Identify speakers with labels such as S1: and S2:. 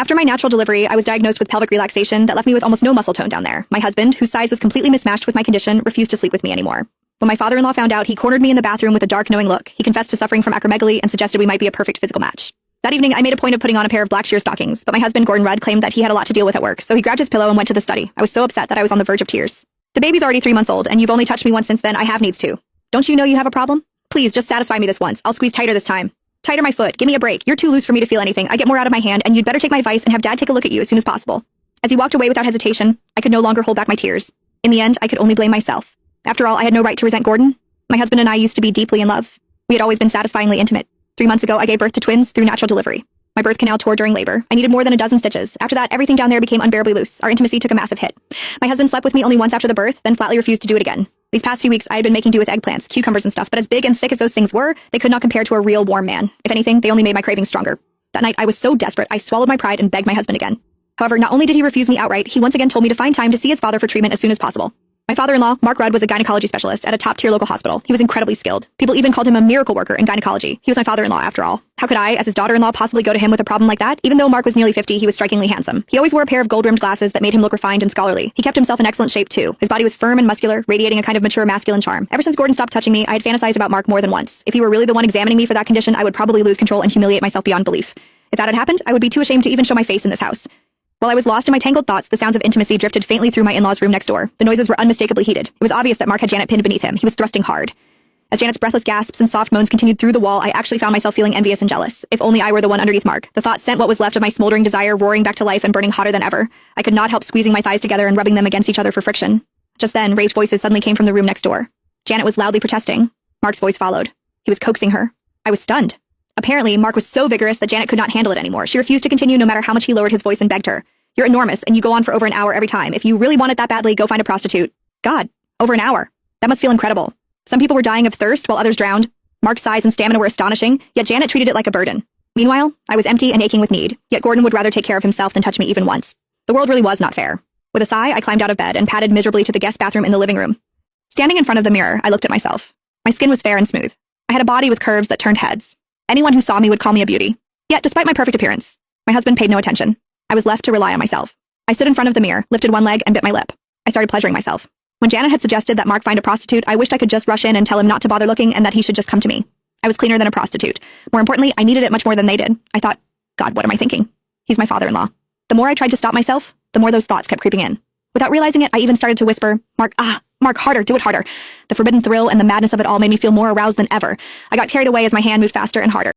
S1: After my natural delivery, I was diagnosed with pelvic relaxation that left me with almost no muscle tone down there. My husband, whose size was completely mismatched with my condition, refused to sleep with me anymore. When my father-in-law found out, he cornered me in the bathroom with a dark, knowing look. He confessed to suffering from acromegaly and suggested we might be a perfect physical match. That evening, I made a point of putting on a pair of black sheer stockings, but my husband, Gordon Rudd, claimed that he had a lot to deal with at work, so he grabbed his pillow and went to the study. I was so upset that I was on the verge of tears. The baby's already 3 months old, and you've only touched me once since then. I have needs too. Don't you know you have a problem? Please, just satisfy me this once. I'll squeeze tighter this time. Tighter my foot. Give me a break. You're too loose for me to feel anything. I get more out of my hand, and you'd better take my advice and have Dad take a look at you as soon as possible. As he walked away without hesitation, I could no longer hold back my tears. In the end, I could only blame myself. After all, I had no right to resent Gordon. My husband and I used to be deeply in love. We had always been satisfyingly intimate. 3 months ago, I gave birth to twins through natural delivery. My birth canal tore during labor. I needed more than a dozen stitches. After that, everything down there became unbearably loose. Our intimacy took a massive hit. My husband slept with me only once after the birth, then flatly refused to do it again. These past few weeks, I had been making do with eggplants, cucumbers and stuff, but as big and thick as those things were, they could not compare to a real warm man. If anything, they only made my cravings stronger. That night, I was so desperate, I swallowed my pride and begged my husband again. However, not only did he refuse me outright, he once again told me to find time to see his father for treatment as soon as possible. My father-in-law, Mark Rudd, was a gynecology specialist at a top-tier local hospital. He was incredibly skilled. People even called him a miracle worker in gynecology. He was my father-in-law, after all. How could I, as his daughter-in-law, possibly go to him with a problem like that? Even though Mark was nearly 50, he was strikingly handsome. He always wore a pair of gold-rimmed glasses that made him look refined and scholarly. He kept himself in excellent shape, too. His body was firm and muscular, radiating a kind of mature masculine charm. Ever since Gordon stopped touching me, I had fantasized about Mark more than once. If he were really the one examining me for that condition, I would probably lose control and humiliate myself beyond belief. If that had happened, I would be too ashamed to even show my face in this house. While I was lost in my tangled thoughts, the sounds of intimacy drifted faintly through my in-laws' room next door. The noises were unmistakably heated. It was obvious that Mark had Janet pinned beneath him. He was thrusting hard. As Janet's breathless gasps and soft moans continued through the wall, I actually found myself feeling envious and jealous. If only I were the one underneath Mark. The thought sent what was left of my smoldering desire roaring back to life and burning hotter than ever. I could not help squeezing my thighs together and rubbing them against each other for friction. Just then, raised voices suddenly came from the room next door. Janet was loudly protesting. Mark's voice followed. He was coaxing her. I was stunned. Apparently, Mark was so vigorous that Janet could not handle it anymore. She refused to continue no matter how much he lowered his voice and begged her. You're enormous, and you go on for over an hour every time. If you really want it that badly, go find a prostitute. God, over an hour. That must feel incredible. Some people were dying of thirst while others drowned. Mark's size and stamina were astonishing, yet Janet treated it like a burden. Meanwhile, I was empty and aching with need, yet Gordon would rather take care of himself than touch me even once. The world really was not fair. With a sigh, I climbed out of bed and padded miserably to the guest bathroom in the living room. Standing in front of the mirror, I looked at myself. My skin was fair and smooth. I had a body with curves that turned heads. Anyone who saw me would call me a beauty. Yet, despite my perfect appearance, my husband paid no attention. I was left to rely on myself. I stood in front of the mirror, lifted one leg, and bit my lip. I started pleasuring myself. When Janet had suggested that Mark find a prostitute, I wished I could just rush in and tell him not to bother looking and that he should just come to me. I was cleaner than a prostitute. More importantly, I needed it much more than they did. I thought, God, what am I thinking? He's my father-in-law. The more I tried to stop myself, the more those thoughts kept creeping in. Without realizing it, I even started to whisper, Mark, harder, do it harder. The forbidden thrill and the madness of it all made me feel more aroused than ever. I got carried away as my hand moved faster and harder.